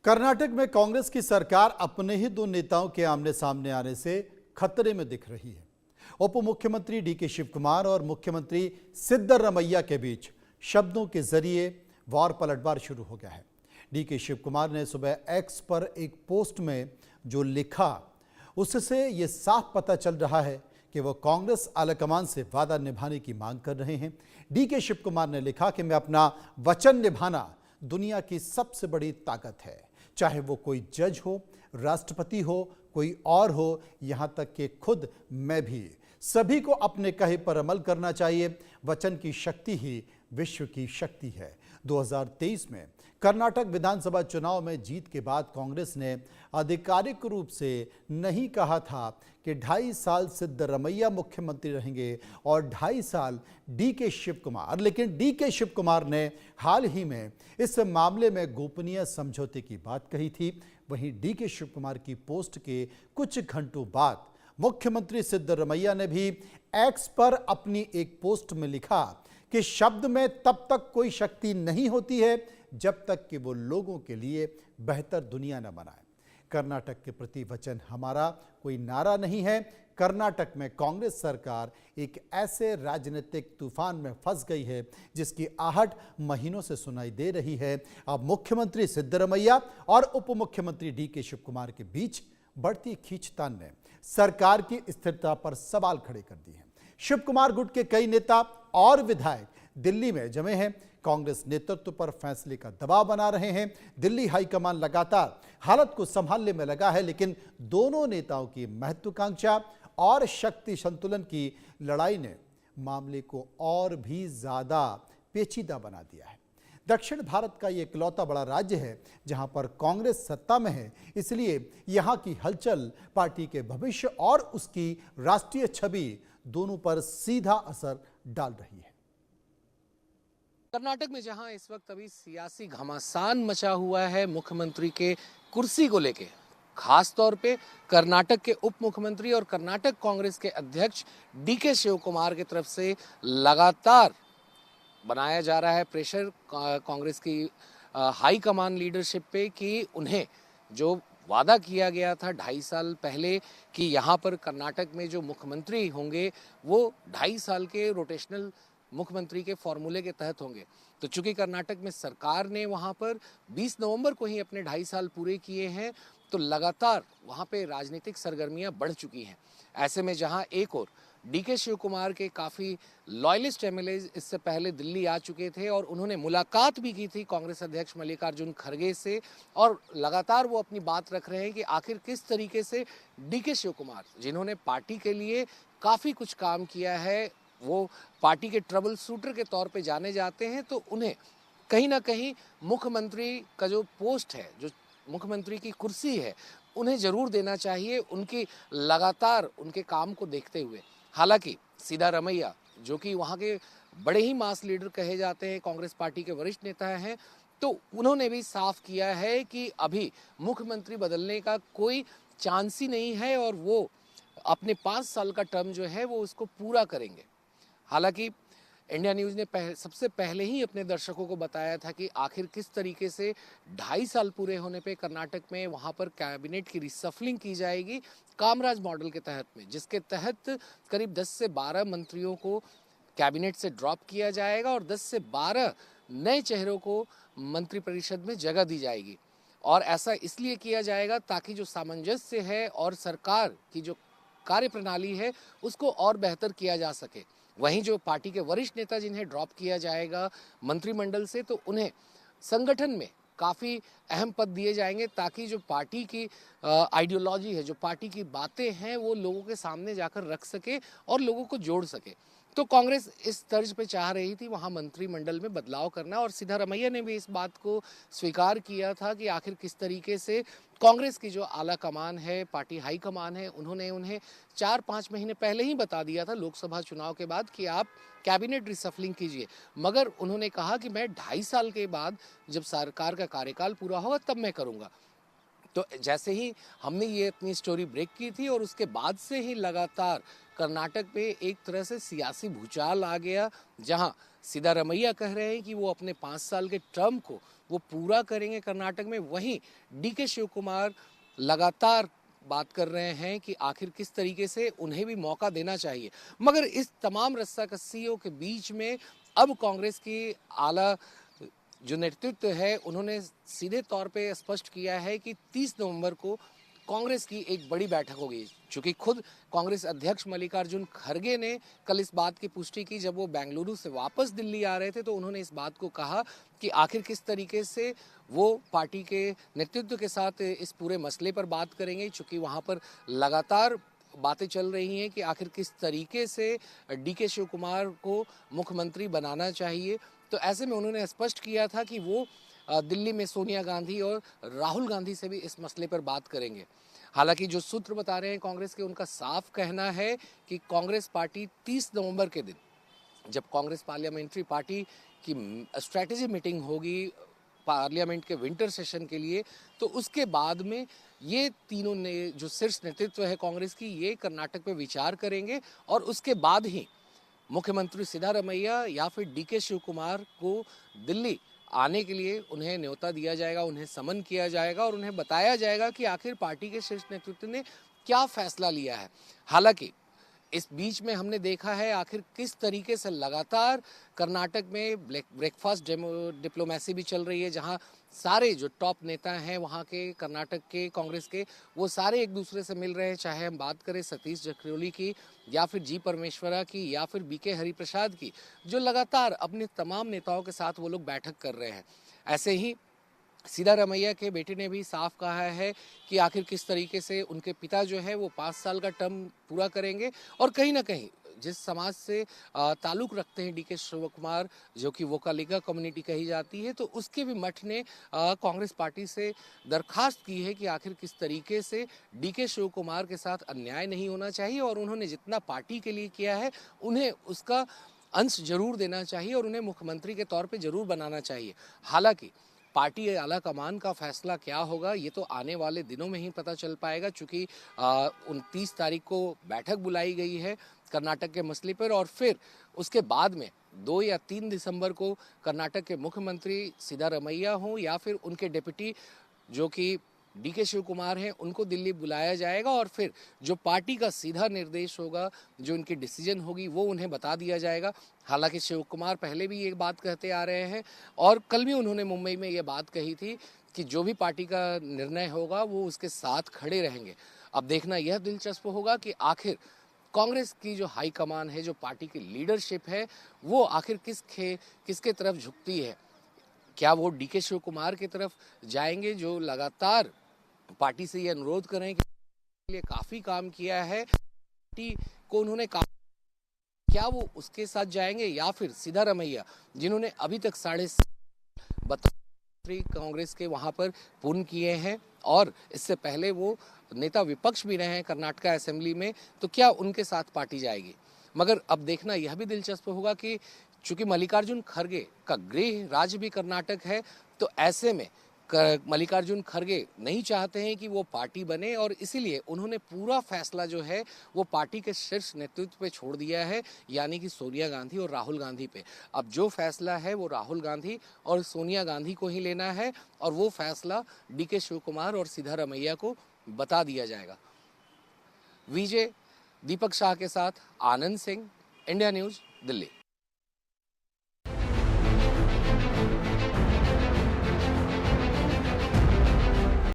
कर्नाटक में कांग्रेस की सरकार अपने ही दो नेताओं के आमने सामने आने से खतरे में दिख रही है। उप मुख्यमंत्री डीके शिव कुमार और मुख्यमंत्री सिद्धरमैया के बीच शब्दों के जरिए वार पलटवार शुरू हो गया है। डीके शिव कुमार ने सुबह एक्स पर एक पोस्ट में जो लिखा, उससे ये साफ पता चल रहा है कि वो कांग्रेस आलाकमान से वादा निभाने की मांग कर रहे हैं। डीके शिव कुमार ने लिखा कि मैं अपना वचन निभाना दुनिया की सबसे बड़ी ताकत है, चाहे वो कोई जज हो, राष्ट्रपति हो, कोई और हो, यहां तक कि खुद मैं भी। सभी को अपने कहे पर अमल करना चाहिए। वचन की शक्ति ही विश्व की शक्ति है। 2023 में कर्नाटक विधानसभा चुनाव में जीत के बाद कांग्रेस ने आधिकारिक रूप से नहीं कहा था कि 2.5 साल सिद्धरमैया मुख्यमंत्री रहेंगे और 2.5 साल डीके शिव कुमार, लेकिन डीके शिव कुमार ने हाल ही में इस मामले में गोपनीय समझौते की बात कही थी। वहीं डीके शिव कुमार की पोस्ट के कुछ घंटों बाद मुख्यमंत्री सिद्धरमैया ने भी एक्स पर अपनी एक पोस्ट में लिखा कि शब्द में तब तक कोई शक्ति नहीं होती है जब तक कि वो लोगों के लिए बेहतर दुनिया न बनाए। कर्नाटक के प्रति वचन हमारा कोई नारा नहीं है। कर्नाटक में कांग्रेस सरकार एक ऐसे राजनीतिक तूफान में फंस गई है जिसकी आहट महीनों से सुनाई दे रही है। अब मुख्यमंत्री सिद्धरमैया और उप मुख्यमंत्री डीके शिव कुमार के बीच बढ़ती खींचतान ने सरकार की स्थिरता पर सवाल खड़े कर दिए हैं। शिव कुमार गुट के कई नेता और विधायक दिल्ली में जमे हैं, कांग्रेस नेतृत्व पर फैसले का दबाव बना रहे हैं। दिल्ली हाईकमान लगातार हालत को संभालने में लगा है, लेकिन दोनों नेताओं की महत्वाकांक्षा और शक्ति संतुलन की लड़ाई ने मामले को और भी ज्यादा पेचीदा बना दिया है। दक्षिण भारत का ये इकलौता बड़ा राज्य है जहां पर कांग्रेस सत्ता में है, इसलिए यहां की हलचल पार्टी के भविष्य और उसकी राष्ट्रीय छवि दोनों पर सीधा असर डाल रही है। कर्नाटक में जहां इस वक्त अभी सियासी घमासान मचा हुआ है मुख्यमंत्री के कुर्सी को लेके, खास तौर पे कर्नाटक के उप मुख्यमंत्री और कर्नाटक कांग्रेस के अध्यक्ष डीके शिव कुमार की तरफ से लगातार बनाया जा रहा है प्रेशर कांग्रेस की हाई कमान लीडरशिप पे कि उन्हें जो वादा किया गया था 2.5 साल पहले कि यहाँ पर कर्नाटक में जो मुख्यमंत्री होंगे वो 2.5 साल के रोटेशनल मुख्यमंत्री के फॉर्मूले के तहत होंगे। तो चूंकि कर्नाटक में सरकार ने वहाँ पर 20 नवंबर को ही अपने 2.5 साल पूरे किए हैं, तो लगातार वहाँ पे राजनीतिक सरगर्मियाँ बढ़ चुकी हैं। ऐसे में जहाँ एक और डीके शिव कुमार के काफ़ी लॉयलिस्ट एमएलए इससे पहले दिल्ली आ चुके थे और उन्होंने मुलाकात भी की थी कांग्रेस अध्यक्ष मल्लिकार्जुन खड़गे से, और लगातार वो अपनी बात रख रहे हैं कि आखिर किस तरीके से डीके शिव कुमार, जिन्होंने पार्टी के लिए काफ़ी कुछ काम किया है, वो पार्टी के ट्रबल शूटर के तौर पे जाने जाते हैं, तो उन्हें कहीं ना कहीं मुख्यमंत्री का जो पोस्ट है, जो मुख्यमंत्री की कुर्सी है, उन्हें जरूर देना चाहिए उनकी लगातार उनके काम को देखते हुए। हालांकि सिद्धरमैया जो कि वहाँ के बड़े ही मास लीडर कहे जाते हैं, कांग्रेस पार्टी के वरिष्ठ नेता हैं, तो उन्होंने भी साफ किया है कि अभी मुख्यमंत्री बदलने का कोई चांस ही नहीं है और वो अपने 5 साल का टर्म जो है वो उसको पूरा करेंगे। हालांकि इंडिया न्यूज़ ने सबसे पहले ही अपने दर्शकों को बताया था कि आखिर किस तरीके से 2.5 साल पूरे होने पे कर्नाटक में वहाँ पर कैबिनेट की रिसफलिंग की जाएगी कामराज मॉडल के तहत में, जिसके तहत करीब 10 से 12 मंत्रियों को कैबिनेट से ड्रॉप किया जाएगा और 10 से 12 नए चेहरों को मंत्रिपरिषद में जगह दी जाएगी। और ऐसा इसलिए किया जाएगा ताकि जो सामंजस्य है और सरकार की जो कार्यप्रणाली है उसको और बेहतर किया जा सके। वहीं जो पार्टी के वरिष्ठ नेता जिन्हें ड्रॉप किया जाएगा मंत्रिमंडल से, तो उन्हें संगठन में काफ़ी अहम पद दिए जाएंगे ताकि जो पार्टी की आइडियोलॉजी है, जो पार्टी की बातें हैं, वो लोगों के सामने जाकर रख सके और लोगों को जोड़ सके। तो कांग्रेस इस तर्ज पे चाह रही थी वहाँ मंत्रिमंडल में बदलाव करना, और सिद्धरमैया ने भी इस बात को स्वीकार किया था कि आखिर किस तरीके से कांग्रेस की जो आला कमान है, पार्टी हाई कमान है, उन्होंने उन्हें 4-5 महीने पहले ही बता दिया था लोकसभा चुनाव के बाद कि आप कैबिनेट रिसफलिंग कीजिए, मगर उन्होंने कहा कि मैं 2.5 साल के बाद जब सरकार का कार्यकाल पूरा होगा तब मैं करूँगा। तो जैसे ही हमने ये अपनी स्टोरी ब्रेक की थी और उसके बाद से ही लगातार कर्नाटक में एक तरह से सियासी भूचाल आ गया, जहां सिद्धारमैया कह रहे हैं कि वो अपने 5 साल के टर्म को वो पूरा करेंगे कर्नाटक में। वहीं डीके शिव कुमार लगातार बात कर रहे हैं कि आखिर किस तरीके से उन्हें भी मौका देना चाहिए। मगर इस तमाम रस्साकस्सियों के बीच में अब कांग्रेस की आला जो नेतृत्व है उन्होंने सीधे तौर पे स्पष्ट किया है कि 30 नवंबर को कांग्रेस की एक बड़ी बैठक होगी। चूंकि खुद कांग्रेस अध्यक्ष मल्लिकार्जुन खड़गे ने कल इस बात की पुष्टि की जब वो बेंगलुरु से वापस दिल्ली आ रहे थे, तो उन्होंने इस बात को कहा कि आखिर किस तरीके से वो पार्टी के नेतृत्व के साथ इस पूरे मसले पर बात करेंगे। चूंकि वहां पर लगातार बातें चल रही हैं कि आखिर किस तरीके से डीके शिव कुमार को मुख्यमंत्री बनाना चाहिए। तो ऐसे में उन्होंने स्पष्ट किया था कि वो दिल्ली में सोनिया गांधी और राहुल गांधी से भी इस मसले पर बात करेंगे। हालांकि जो सूत्र बता रहे हैं कांग्रेस के, उनका साफ कहना है कि कांग्रेस पार्टी 30 नवंबर के दिन जब कांग्रेस पार्लियामेंट्री पार्टी की स्ट्रैटेजी मीटिंग होगी पार्लियामेंट के विंटर सेशन के लिए, तो उसके बाद में ये तीनों ने जो शीर्ष नेतृत्व है कांग्रेस की, ये कर्नाटक पे विचार करेंगे और उसके बाद ही मुख्यमंत्री सिद्धारमैया या फिर डीके शिव कुमार को दिल्ली आने के लिए उन्हें न्योता दिया जाएगा, उन्हें समन किया जाएगा और उन्हें बताया जाएगा कि आखिर पार्टी के शीर्ष नेतृत्व ने क्या फैसला लिया है। हालांकि इस बीच में हमने देखा है आखिर किस तरीके से लगातार कर्नाटक में ब्रेकफास्ट डिप्लोमेसी भी चल रही है, जहां सारे जो टॉप नेता हैं वहां के कर्नाटक के कांग्रेस के, वो सारे एक दूसरे से मिल रहे हैं। चाहे हम बात करें सतीश जारकिहोली की या फिर जी परमेश्वरा की या फिर बीके हरिप्रसाद की, जो लगातार अपने तमाम नेताओं के साथ वो लोग बैठक कर रहे हैं। ऐसे ही सिद्धारमैया के बेटे ने भी साफ कहा है कि आखिर किस तरीके से उनके पिता जो है वो 5 साल का टर्म पूरा करेंगे और कहीं ना कहीं जिस समाज से ताल्लुक रखते हैं डीके शिव कुमार, जो कि वोकालिका कम्युनिटी कही जाती है, तो उसके भी मठ ने कांग्रेस पार्टी से दरखास्त की है कि आखिर किस तरीके से डीके शिव कुमार के साथ अन्याय नहीं होना चाहिए और उन्होंने जितना पार्टी के लिए किया है उन्हें उसका अंश जरूर देना चाहिए और उन्हें मुख्यमंत्री के तौर पर जरूर बनाना चाहिए। हालांकि पार्टी आला कमान का फैसला क्या होगा ये तो आने वाले दिनों में ही पता चल पाएगा। चूंकि 29 तारीख को बैठक बुलाई गई है कर्नाटक के मसले पर और फिर उसके बाद में 2 या 3 दिसंबर को कर्नाटक के मुख्यमंत्री सिद्धारमैया हों या फिर उनके डिप्टी जो कि डीके शिव कुमार हैं, उनको दिल्ली बुलाया जाएगा और फिर जो पार्टी का सीधा निर्देश होगा, जो उनकी डिसीजन होगी, वो उन्हें बता दिया जाएगा। हालांकि शिव कुमार पहले भी ये बात कहते आ रहे हैं और कल भी उन्होंने मुंबई में ये बात कही थी कि जो भी पार्टी का निर्णय होगा वो उसके साथ खड़े रहेंगे। अब देखना यह दिलचस्प होगा कि आखिर कांग्रेस की जो हाईकमान है, जो पार्टी की लीडरशिप है, वो आखिर किसके तरफ झुकती है। क्या वो डीके शिव कुमार की तरफ जाएंगे जो लगातार पार्टी से ये अनुरोध करें कि लिए काफी काम किया है, पार्टी को उन्होंने क्या वो उसके साथ जाएंगे, या फिर सिद्धारमैया जिन्होंने अभी तक 32 कांग्रेस के वहां पर पूर्ण किए हैं और इससे पहले वो नेता विपक्ष भी रहे हैं कर्नाटक असेंबली में, तो क्या उनके साथ पार्टी जाएगी। मगर अब देखना यह भी दिलचस्प होगा कि चूंकि मल्लिकार्जुन खड़गे का गृह राज्य भी कर्नाटक है, तो ऐसे में मल्लिकार्जुन खड़गे नहीं चाहते हैं कि वो पार्टी बने और इसीलिए उन्होंने पूरा फैसला जो है वो पार्टी के शीर्ष नेतृत्व पे छोड़ दिया है, यानी कि सोनिया गांधी और राहुल गांधी पे। अब जो फैसला है वो राहुल गांधी और सोनिया गांधी को ही लेना है और वो फैसला डीके शिव कुमार और सिद्धारमैया को बता दिया जाएगा। विजय दीपक शाह के साथ आनंद सिंह, इंडिया न्यूज, दिल्ली।